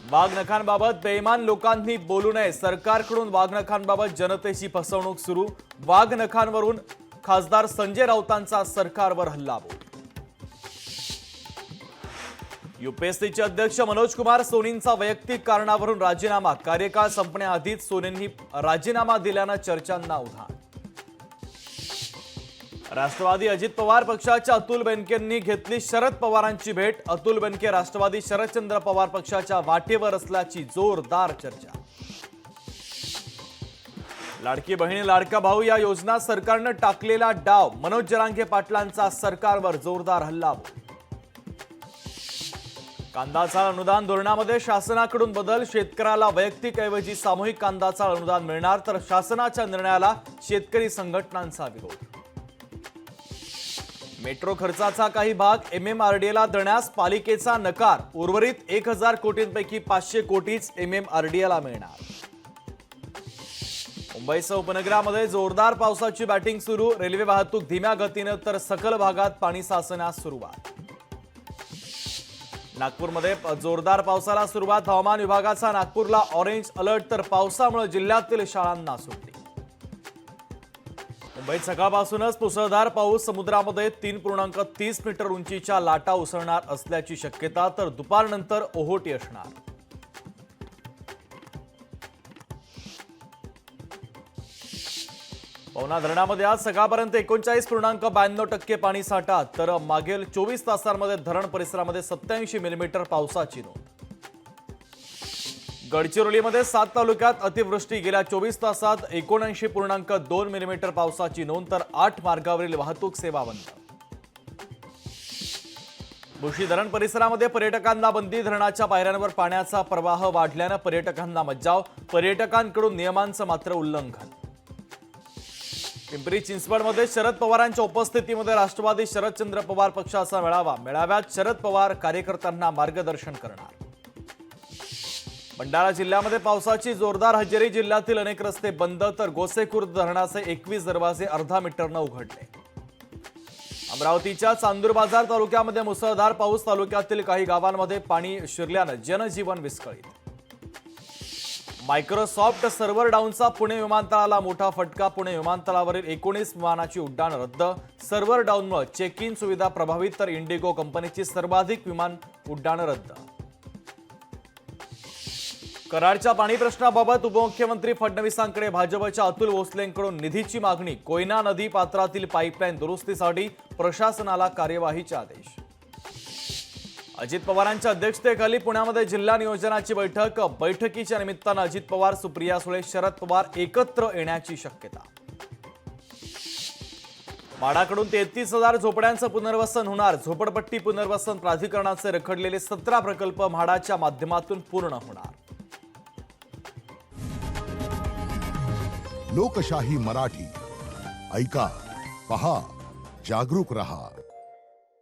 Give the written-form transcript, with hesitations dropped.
वाघनखांबाबत बेईमान लोकांनी बोलू नये, सरकारकडून वाघनखांबाबत जनतेची फसवणूक सुरू। वाघनखांवरून खासदार संजय राऊतांचा सरकारवर हल्लाबोल। यूपीएससीचे अध्यक्ष मनोज कुमार सोनींचा वैयक्तिक कारणावरून राजीनामा, कार्यकाळ संपण्याआधीच सोनींनी राजीनामा दिल्यानं चर्चांना उधाण। राष्ट्रवादी अजित पवार पक्षाच्या अतुल बेनकेंनी घेतली शरद पवारांची भेट, अतुल बेनके राष्ट्रवादी शरदचंद्र पवार पक्षाच्या वाटेवर असल्याची जोरदार चर्चा। लाडकी बहीण लाडका भाऊ या योजना सरकारनं टाकलेला डाव, मनोज जरांगे पाटलांचा सरकारवर जोरदार हल्लाबोल। कांदा चाळ अनुदान धोरणामध्ये शासनाकडून बदल, शेतकऱ्याला वैयक्तिक ऐवजी सामूहिक कांदा चाळ अनुदान मिळणार, तर शासनाच्या निर्णयाला शेतकरी संघटनांचा विरोध। मेट्रो खर्चाचा काही भाग MMRDAला देण्यास पालिकेचा नकार, उर्वरित 1000 कोटींपैकी 500 कोटीच MMRDAला मिळणार। मुंबईसह उपनगरामध्ये जोरदार पावसाची बॅटिंग सुरू, रेल्वे वाहतूक धीम्या गतीनं तर सखल भागात पाणी साचण्यास सुरुवात। नागपूरमध्ये जोरदार पावसाला सुरुवात, हवामान विभागाचा नागपूरला ऑरेंज अलर्ट, तर पावसामुळे जिल्ह्यातील शाळांना सुट्टी। मुंबईत सकाळपासूनच मुसळधार पाऊस, समुद्रामध्ये 3.30 मीटर उंचीच्या लाटा उसळणार असल्याची शक्यता, तर दुपारनंतर ओहोटी असणार। पवना धरणामध्ये आज सकाळपर्यंत 39.92% पाणी साठा, तर मागील 24 तासांमध्ये धरण परिसरामध्ये 87 मिलीमीटर पावसाची नोंद। गडचिरोलीमध्ये 7 तालुक्यात अतिवृष्टी, गेल्या 24 तासात 79.2 मिलीमीटर पावसाची नोंद, तर 8 मार्गावरील वाहतूक सेवा बंद। भुशी धरण परिसरामध्ये पर्यटकांना बंदी, धरणाच्या पायऱ्यांवर पाण्याचा प्रवाह वाढल्यानं पर्यटकांना मज्जाव, पर्यटकांकडून नियमांचं मात्र उल्लंघन। पिंपरी चिंचवडमध्ये शरद पवारांच्या उपस्थितीमध्ये राष्ट्रवादी शरदचंद्र पवार पक्षाचा मेळावा, मेळाव्यात शरद पवार कार्यकर्त्यांना मार्गदर्शन करणार। भंडारा जिल्ह्यामध्ये पावसाची जोरदार हजेरी, जिल्ह्यातील अनेक रस्ते बंद, तर गोसेखुर्द धरणाचे 21 दरवाजे अर्धा मीटरनं उघडले। अमरावतीच्या चांदूर बाजार तालुक्यामध्ये मुसळधार पाऊस, तालुक्यातील काही गावांमध्ये पाणी शिरल्यानं जनजीवन विस्कळीत। मायक्रोसॉफ्ट सर्व्हर डाऊनचा पुणे विमानतळाला मोठा फटका, पुणे विमानतळावरील 19 विमानाची उड्डाण रद्द, सर्व्हर डाऊनमुळे चेक इन सुविधा प्रभावित, तर इंडिगो कंपनीची सर्वाधिक विमान उड्डाण रद्द। कराडच्या पाणी प्रश्नाबाबत उपमुख्यमंत्री फडणवीसांकडे भाजपच्या अतुल भोसलेंकडून निधीची मागणी, कोयना नदी पात्रातील पाईपलाईन दुरुस्तीसाठी प्रशासनाला कार्यवाहीचे आदेश। अजित पवारांच्या अध्यक्षतेखाली पुण्यामध्ये जिल्हा नियोजनाची बैठक, बैठकीच्या निमित्तानं अजित पवार, सुप्रिया सुळे, शरद पवार एकत्र येण्याची शक्यता। माडाकडून 33,000 झोपड्यांचं पुनर्वसन होणार, झोपडपट्टी पुनर्वसन प्राधिकरणाचे रखडलेले 17 प्रकल्प म्हाडाच्या माध्यमातून पूर्ण होणार। लोकशाही मराठी ऐका, पहा, जागरूक रहा।